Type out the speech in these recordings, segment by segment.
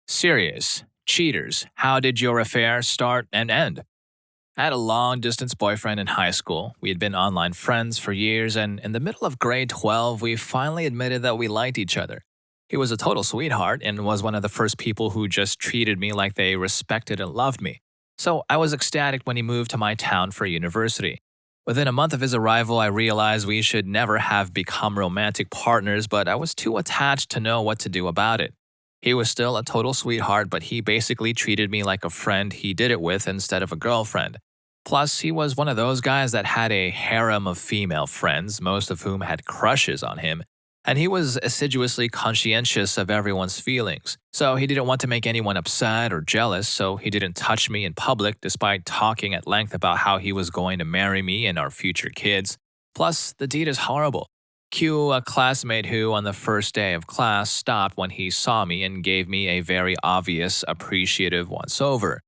Serious. Cheaters. How did your affair start and end? I had a long distance boyfriend in high school. We had been online friends for years, and in the middle of grade 12, we finally admitted that we liked each other. He was a total sweetheart and was one of the first people who just treated me like they respected and loved me. So I was ecstatic when he moved to my town for university. Within a month of his arrival, I realized we should never have become romantic partners, but I was too attached to know what to do about it. He was still a total sweetheart, but he basically treated me like a friend he did it with instead of a girlfriend. Plus, he was one of those guys that had a harem of female friends, most of whom had crushes on him, and he was assiduously conscientious of everyone's feelings. So he didn't want to make anyone upset or jealous, so he didn't touch me in public despite talking at length about how he was going to marry me and our future kids. Plus, the deed is horrible. Cue a classmate who, on the first day of class, stopped when he saw me and gave me a very obvious, appreciative once over.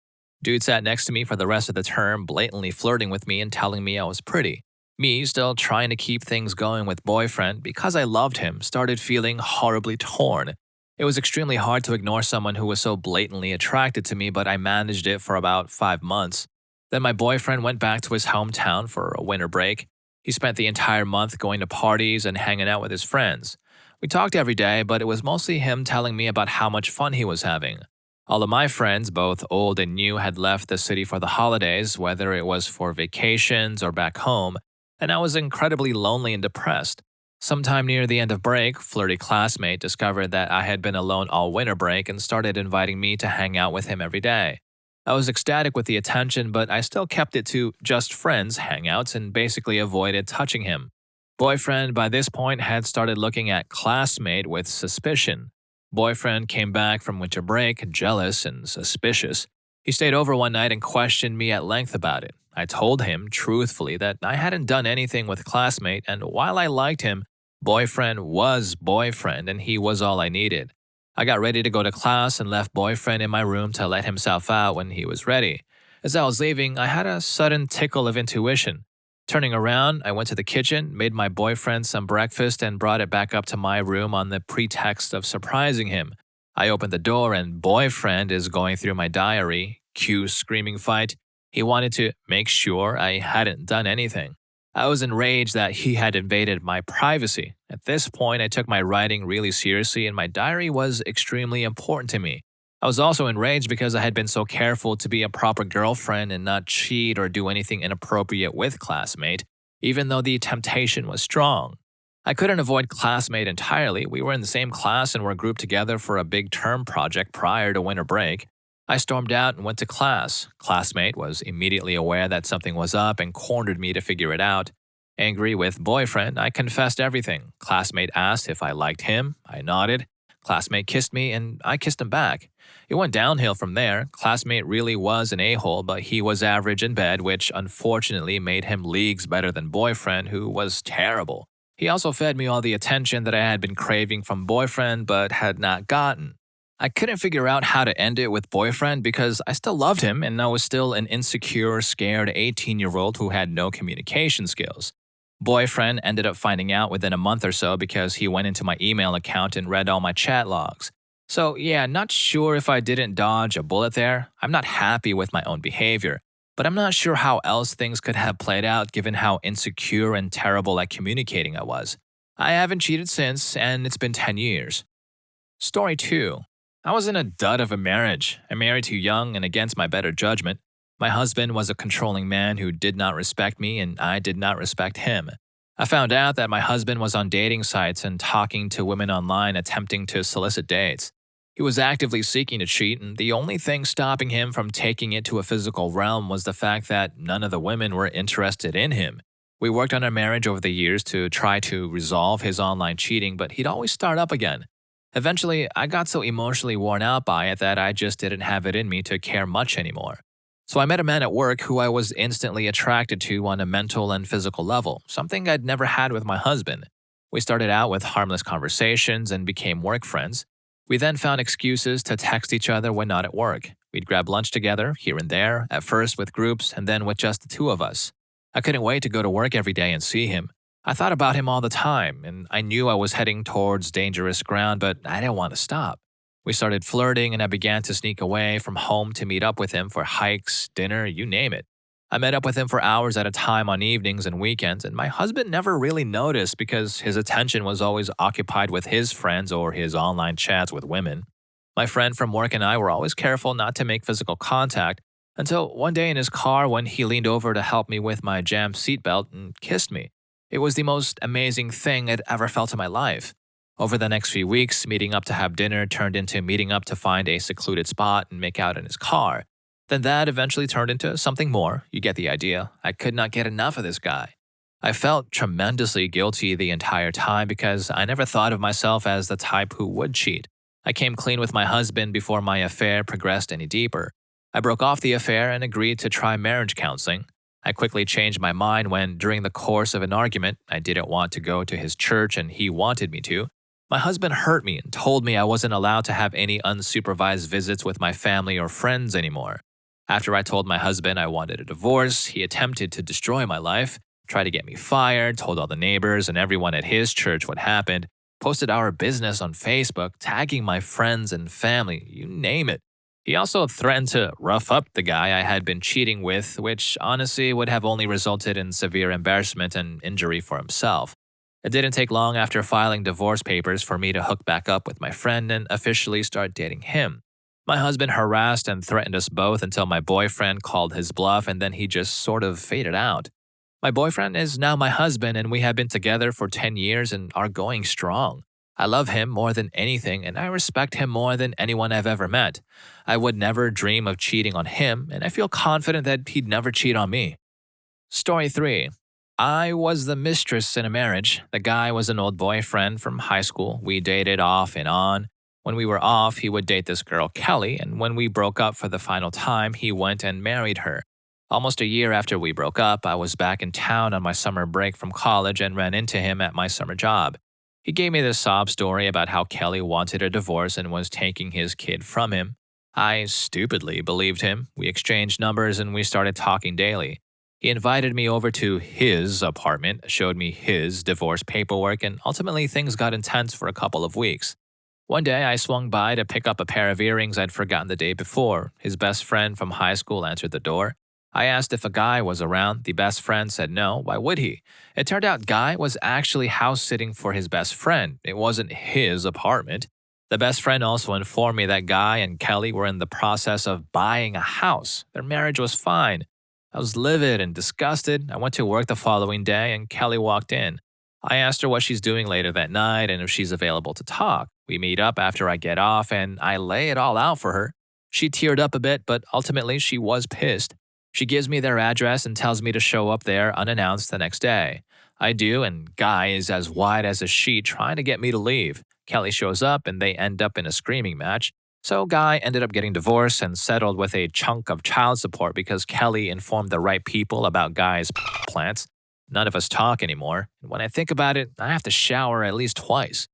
Dude sat next to me for the rest of the term, blatantly flirting with me and telling me I was pretty. Me, still trying to keep things going with boyfriend because I loved him, started feeling horribly torn. It was extremely hard to ignore someone who was so blatantly attracted to me, but I managed it for about 5 months. Then my boyfriend went back to his hometown for a winter break. He spent the entire month going to parties and hanging out with his friends. We talked every day, but it was mostly him telling me about how much fun he was having. All of my friends, both old and new, had left the city for the holidays, whether it was for vacations or back home, and I was incredibly lonely and depressed. Sometime near the end of break, flirty classmate discovered that I had been alone all winter break and started inviting me to hang out with him every day. I was ecstatic with the attention, but I still kept it to just friends hangouts and basically avoided touching him. Boyfriend, by this point, had started looking at classmate with suspicion. Boyfriend came back from winter break, jealous and suspicious. He stayed over one night and questioned me at length about it. I told him, truthfully, that I hadn't done anything with classmate, and while I liked him, boyfriend was boyfriend, and he was all I needed. I got ready to go to class and left boyfriend in my room to let himself out when he was ready. As I was leaving, I had a sudden tickle of intuition. Turning around, I went to the kitchen, made my boyfriend some breakfast, and brought it back up to my room on the pretext of surprising him. I opened the door, and boyfriend is going through my diary. Cue screaming fight. He wanted to make sure I hadn't done anything. I was enraged that he had invaded my privacy. At this point, I took my writing really seriously, and my diary was extremely important to me. I was also enraged because I had been so careful to be a proper girlfriend and not cheat or do anything inappropriate with classmate, even though the temptation was strong. I couldn't avoid classmate entirely. We were in the same class and were grouped together for a big term project prior to winter break. I stormed out and went to class. Classmate was immediately aware that something was up and cornered me to figure it out. Angry with boyfriend, I confessed everything. Classmate asked if I liked him. I nodded. Classmate kissed me and I kissed him back. It went downhill from there. Classmate really was an a-hole, but he was average in bed, which unfortunately made him leagues better than boyfriend, who was terrible. He also fed me all the attention that I had been craving from boyfriend but had not gotten. I couldn't figure out how to end it with boyfriend because I still loved him and I was still an insecure, scared 18-year-old who had no communication skills. Boyfriend ended up finding out within a month or so because he went into my email account and read all my chat logs. So yeah, not sure if I didn't dodge a bullet there. I'm not happy with my own behavior, but I'm not sure how else things could have played out given how insecure and terrible at communicating I was. I haven't cheated since, and it's been 10 years. Story 2. I was in a dud of a marriage. I married too young and against my better judgment. My husband was a controlling man who did not respect me, and I did not respect him. I found out that my husband was on dating sites and talking to women online attempting to solicit dates. He was actively seeking to cheat, and the only thing stopping him from taking it to a physical realm was the fact that none of the women were interested in him. We worked on our marriage over the years to try to resolve his online cheating, but he'd always start up again. Eventually, I got so emotionally worn out by it that I just didn't have it in me to care much anymore. So I met a man at work who I was instantly attracted to on a mental and physical level, something I'd never had with my husband. We started out with harmless conversations and became work friends. We then found excuses to text each other when not at work. We'd grab lunch together, here and there, at first with groups and then with just the two of us. I couldn't wait to go to work every day and see him. I thought about him all the time, and I knew I was heading towards dangerous ground, but I didn't want to stop. We started flirting, and I began to sneak away from home to meet up with him for hikes, dinner, you name it. I met up with him for hours at a time on evenings and weekends, and my husband never really noticed because his attention was always occupied with his friends or his online chats with women. My friend from work and I were always careful not to make physical contact until one day in his car when he leaned over to help me with my jammed seatbelt and kissed me. It was the most amazing thing I'd ever felt in my life. Over the next few weeks, meeting up to have dinner turned into meeting up to find a secluded spot and make out in his car. Then that eventually turned into something more. You get the idea. I could not get enough of this guy. I felt tremendously guilty the entire time because I never thought of myself as the type who would cheat. I came clean with my husband before my affair progressed any deeper. I broke off the affair and agreed to try marriage counseling. I quickly changed my mind when, during the course of an argument, I didn't want to go to his church and he wanted me to. My husband hurt me and told me I wasn't allowed to have any unsupervised visits with my family or friends anymore. After I told my husband I wanted a divorce, he attempted to destroy my life, tried to get me fired, told all the neighbors and everyone at his church what happened, posted our business on Facebook, tagging my friends and family, you name it. He also threatened to rough up the guy I had been cheating with, which honestly would have only resulted in severe embarrassment and injury for himself. It didn't take long after filing divorce papers for me to hook back up with my friend and officially start dating him. My husband harassed and threatened us both until my boyfriend called his bluff and then he just sort of faded out. My boyfriend is now my husband and we have been together for 10 years and are going strong. I love him more than anything and I respect him more than anyone I've ever met. I would never dream of cheating on him and I feel confident that he'd never cheat on me. Story 3. I was the mistress in a marriage. The guy was an old boyfriend from high school. We dated off and on. When we were off, he would date this girl, Kelly, and when we broke up for the final time, he went and married her. Almost a year after we broke up, I was back in town on my summer break from college and ran into him at my summer job. He gave me this sob story about how Kelly wanted a divorce and was taking his kid from him. I stupidly believed him. We exchanged numbers and we started talking daily. He invited me over to his apartment, showed me his divorce paperwork, and ultimately things got intense for a couple of weeks. One day, I swung by to pick up a pair of earrings I'd forgotten the day before. His best friend from high school answered the door. I asked if a guy was around. The best friend said no. Why would he? It turned out Guy was actually house sitting for his best friend. It wasn't his apartment. The best friend also informed me that Guy and Kelly were in the process of buying a house. Their marriage was fine. I was livid and disgusted. I went to work the following day and Kelly walked in. I asked her what she's doing later that night and if she's available to talk. We meet up after I get off and I lay it all out for her. She teared up a bit, but ultimately she was pissed. She gives me their address and tells me to show up there unannounced the next day. I do, and Guy is as wide as a sheet trying to get me to leave. Kelly shows up and they end up in a screaming match. So Guy ended up getting divorced and settled with a chunk of child support because Kelly informed the right people about Guy's plants. None of us talk anymore. And when I think about it, I have to shower at least twice.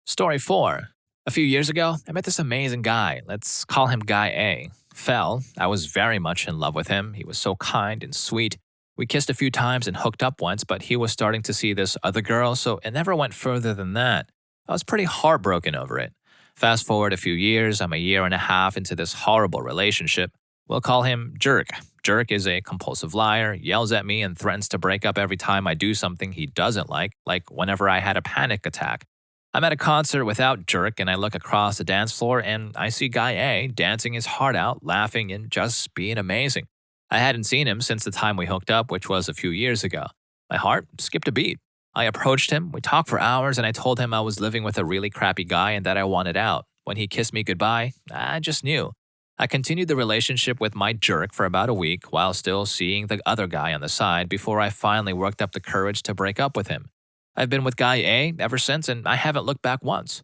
Story 4. A few years ago, I met this amazing guy. Let's call him Guy A. I was very much in love with him. He was so kind and sweet. We kissed a few times and hooked up once, but he was starting to see this other girl, so it never went further than that. I was pretty heartbroken over it. Fast forward a few years, I'm a year and a half into this horrible relationship. We'll call him Jerk. Jerk is a compulsive liar, yells at me, and threatens to break up every time I do something he doesn't like whenever I had a panic attack. I'm at a concert without Jerk, and I look across the dance floor, and I see Guy A dancing his heart out, laughing, and just being amazing. I hadn't seen him since the time we hooked up, which was a few years ago. My heart skipped a beat. I approached him, we talked for hours, and I told him I was living with a really crappy guy and that I wanted out. When he kissed me goodbye, I just knew. I continued the relationship with my Jerk for about a week while still seeing the other guy on the side before I finally worked up the courage to break up with him. I've been with Guy A ever since and I haven't looked back once.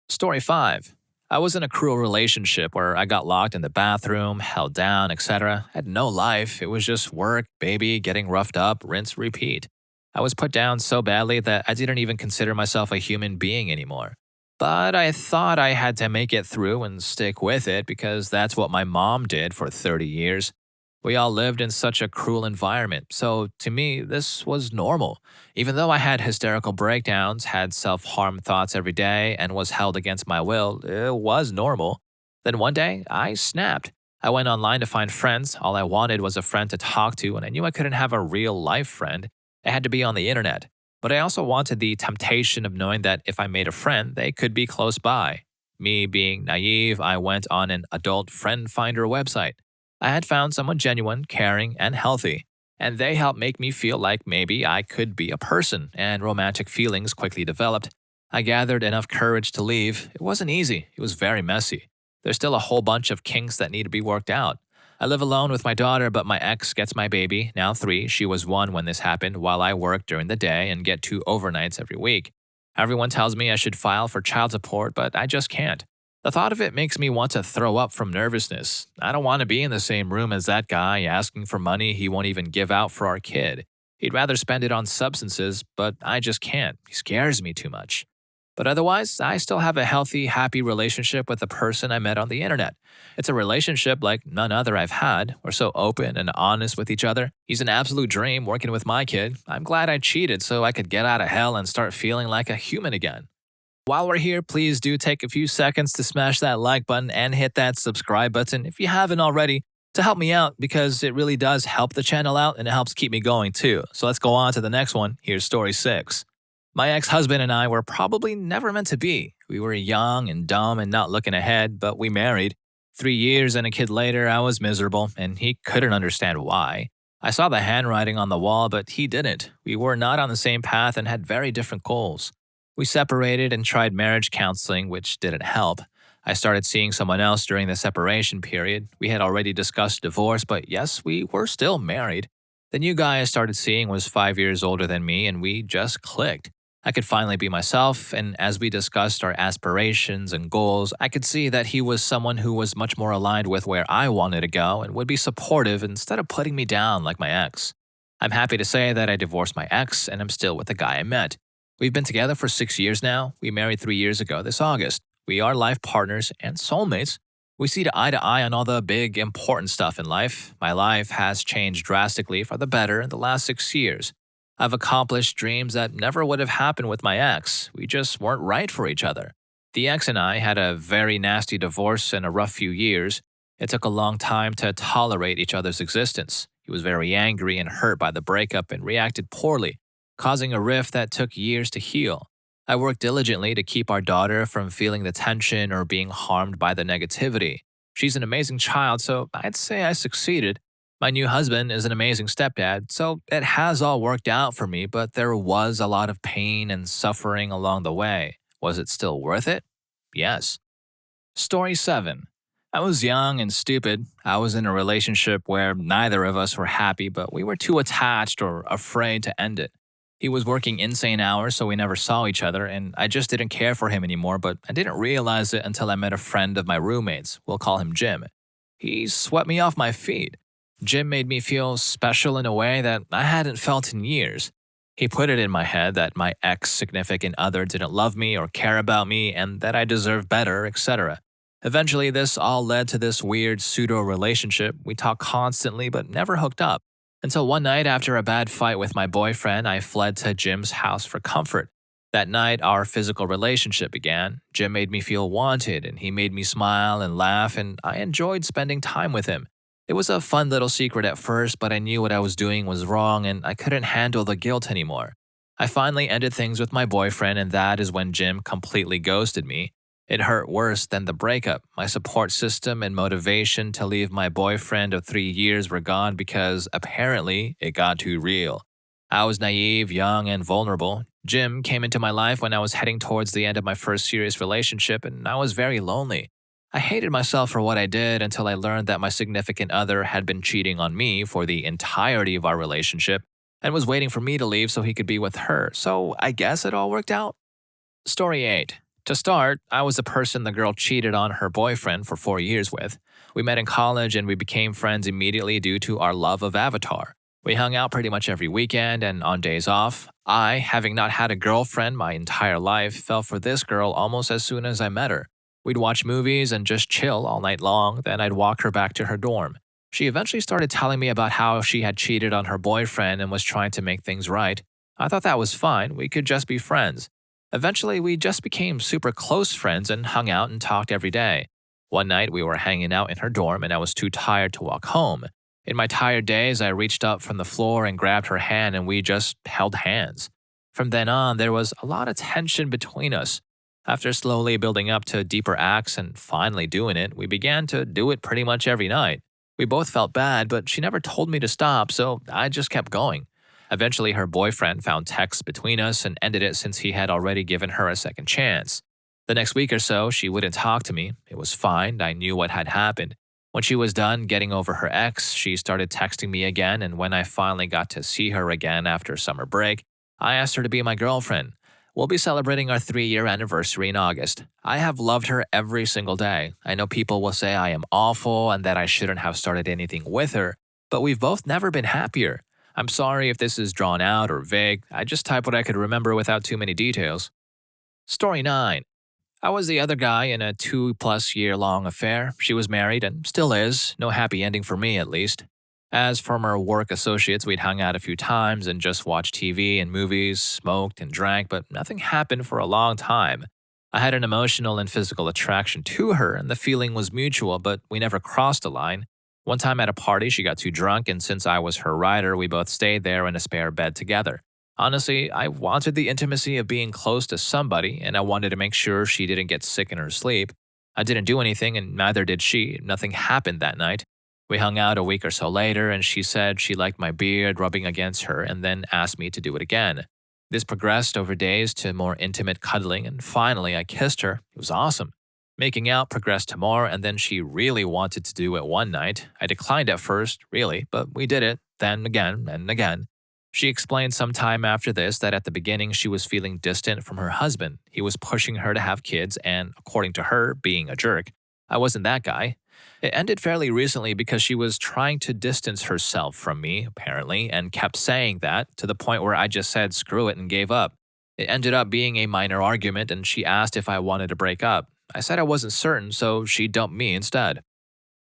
Story 5. I was in a cruel relationship where I got locked in the bathroom, held down, etc. I had no life. It was just work, baby, getting roughed up, rinse, repeat. I was put down so badly that I didn't even consider myself a human being anymore. But I thought I had to make it through and stick with it because that's what my mom did for 30 years. We all lived in such a cruel environment, so to me, this was normal. Even though I had hysterical breakdowns, had self harm thoughts every day, and was held against my will, it was normal. Then one day, I snapped. I went online to find friends. All I wanted was a friend to talk to, and I knew I couldn't have a real life friend. It had to be on the internet. But I also wanted the temptation of knowing that if I made a friend, they could be close by. Me being naive, I went on an adult friend finder website. I had found someone genuine, caring, and healthy, and they helped make me feel like maybe I could be a person, and romantic feelings quickly developed. I gathered enough courage to leave. It wasn't easy, it was very messy. There's still a whole bunch of kinks that need to be worked out. I live alone with my daughter, but my ex gets my baby, now 3. She was 1 when this happened, while I work during the day and get 2 overnights every week. Everyone tells me I should file for child support, but I just can't. The thought of it makes me want to throw up from nervousness. I don't want to be in the same room as that guy asking for money he won't even give out for our kid. He'd rather spend it on substances, but I just can't. He scares me too much. But otherwise, I still have a healthy, happy relationship with the person I met on the internet. It's a relationship like none other I've had. We're so open and honest with each other. He's an absolute dream working with my kid. I'm glad I cheated so I could get out of hell and start feeling like a human again. While we're here, please do take a few seconds to smash that like button and hit that subscribe button if you haven't already to help me out because it really does help the channel out and it helps keep me going too. So let's go on to the next one. Here's story 6. My ex-husband and I were probably never meant to be. We were young and dumb and not looking ahead, but we married. 3 years and a kid later, I was miserable and he couldn't understand why. I saw the handwriting on the wall, but he didn't. We were not on the same path and had very different goals. We separated and tried marriage counseling, which didn't help. I started seeing someone else during the separation period. We had already discussed divorce, but yes, we were still married. The new guy I started seeing was 5 years older than me, and we just clicked. I could finally be myself, and as we discussed our aspirations and goals, I could see that he was someone who was much more aligned with where I wanted to go and would be supportive instead of putting me down like my ex. I'm happy to say that I divorced my ex, and I'm still with the guy I met. We've been together for 6 years now. We married 3 years ago this August. We are life partners and soulmates. We see eye to eye on all the big, important stuff in life. My life has changed drastically for the better in the last 6 years. I've accomplished dreams that never would have happened with my ex. We just weren't right for each other. The ex and I had a very nasty divorce and a rough few years. It took a long time to tolerate each other's existence. He was very angry and hurt by the breakup and reacted poorly, causing a rift that took years to heal. I worked diligently to keep our daughter from feeling the tension or being harmed by the negativity. She's an amazing child, so I'd say I succeeded. My new husband is an amazing stepdad, so it has all worked out for me, but there was a lot of pain and suffering along the way. Was it still worth it? Yes. Story 7. I was young and stupid. I was in a relationship where neither of us were happy, but we were too attached or afraid to end it. He was working insane hours, so we never saw each other, and I just didn't care for him anymore, but I didn't realize it until I met a friend of my roommates. We'll call him Jim. He swept me off my feet. Jim made me feel special in a way that I hadn't felt in years. He put it in my head that my ex-significant other didn't love me or care about me and that I deserved better, etc. Eventually, this all led to this weird pseudo-relationship. We talked constantly but never hooked up. Until one night after a bad fight with my boyfriend, I fled to Jim's house for comfort. That night, our physical relationship began. Jim made me feel wanted and he made me smile and laugh and I enjoyed spending time with him. It was a fun little secret at first, but I knew what I was doing was wrong and I couldn't handle the guilt anymore. I finally ended things with my boyfriend, and that is when Jim completely ghosted me. It hurt worse than the breakup. My support system and motivation to leave my boyfriend of 3 years were gone because apparently it got too real. I was naive, young, and vulnerable. Jim came into my life when I was heading towards the end of my first serious relationship, and I was very lonely. I hated myself for what I did until I learned that my significant other had been cheating on me for the entirety of our relationship and was waiting for me to leave so he could be with her, so I guess it all worked out. Story 8. To start, I was the person the girl cheated on her boyfriend for 4 years with. We met in college and we became friends immediately due to our love of Avatar. We hung out pretty much every weekend and on days off. I, having not had a girlfriend my entire life, fell for this girl almost as soon as I met her. We'd watch movies and just chill all night long, then I'd walk her back to her dorm. She eventually started telling me about how she had cheated on her boyfriend and was trying to make things right. I thought that was fine, we could just be friends. Eventually, we just became super close friends and hung out and talked every day. One night, we were hanging out in her dorm and I was too tired to walk home. In my tired days, I reached up from the floor and grabbed her hand and we just held hands. From then on, there was a lot of tension between us. After slowly building up to deeper acts and finally doing it, we began to do it pretty much every night. We both felt bad, but she never told me to stop, so I just kept going. Eventually, her boyfriend found texts between us and ended it since he had already given her a second chance. The next week or so, she wouldn't talk to me. It was fine, I knew what had happened. When she was done getting over her ex, she started texting me again, and when I finally got to see her again after summer break, I asked her to be my girlfriend. We'll be celebrating our 3-year anniversary in August. I have loved her every single day. I know people will say I am awful and that I shouldn't have started anything with her, but we've both never been happier. I'm sorry if this is drawn out or vague. I just typed what I could remember without too many details. Story 9. I was the other guy in a 2+ year long affair. She was married and still is. No happy ending for me, at least. As former work associates, we'd hung out a few times and just watched TV and movies, smoked and drank, but nothing happened for a long time. I had an emotional and physical attraction to her, and the feeling was mutual, but we never crossed the line. One time at a party, she got too drunk, and since I was her rider, we both stayed there in a spare bed together. Honestly, I wanted the intimacy of being close to somebody, and I wanted to make sure she didn't get sick in her sleep. I didn't do anything, and neither did she. Nothing happened that night. We hung out a week or so later, and she said she liked my beard rubbing against her and then asked me to do it again. This progressed over days to more intimate cuddling, and finally I kissed her. It was awesome. Making out progressed to more, and then she really wanted to do it one night. I declined at first, really, but we did it, then again and again. She explained sometime after this that at the beginning she was feeling distant from her husband. He was pushing her to have kids and, according to her, being a jerk. I wasn't that guy. It ended fairly recently because she was trying to distance herself from me, apparently, and kept saying that to the point where I just said screw it and gave up. It ended up being a minor argument and she asked if I wanted to break up. I said I wasn't certain, so she dumped me instead.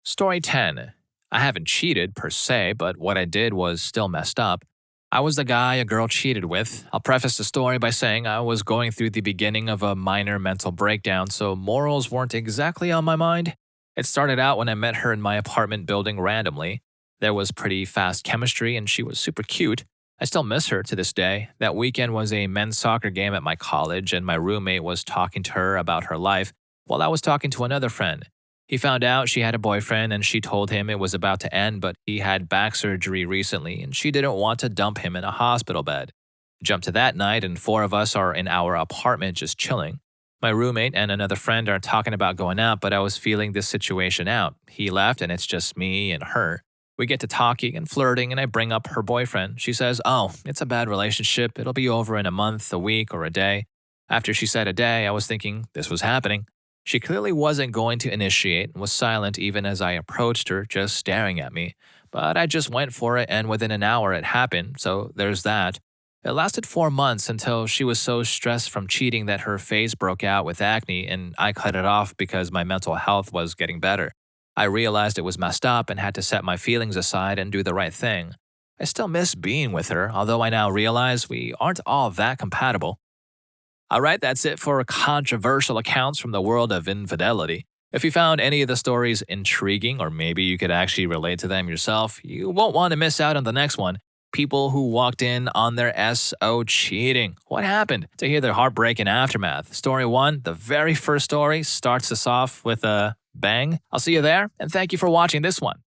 Story 10. I haven't cheated per se, but what I did was still messed up. I was the guy a girl cheated with. I'll preface the story by saying I was going through the beginning of a minor mental breakdown, so morals weren't exactly on my mind. It started out when I met her in my apartment building randomly. There was pretty fast chemistry and she was super cute. I still miss her to this day. That weekend was a men's soccer game at my college and my roommate was talking to her about her life while I was talking to another friend. He found out she had a boyfriend and she told him it was about to end, but he had back surgery recently and she didn't want to dump him in a hospital bed. Jump to that night and 4 of us are in our apartment just chilling. My roommate and another friend are talking about going out, but I was feeling this situation out. He left and it's just me and her. We get to talking and flirting and I bring up her boyfriend. She says, "Oh, it's a bad relationship. It'll be over in a month, a week, or a day." After she said a day, I was thinking this was happening. She clearly wasn't going to initiate and was silent even as I approached her, just staring at me. But I just went for it and within an hour it happened, so there's that. It lasted 4 months until she was so stressed from cheating that her face broke out with acne and I cut it off because my mental health was getting better. I realized it was messed up and had to set my feelings aside and do the right thing. I still miss being with her, although I now realize we aren't all that compatible. Alright, that's it for controversial accounts from the world of infidelity. If you found any of the stories intriguing, or maybe you could actually relate to them yourself, you won't want to miss out on the next one. People who walked in on their SO cheating. What happened? To hear their heartbreak and aftermath. Story 1, the very first story, starts us off with a bang. I'll see you there, and thank you for watching this one.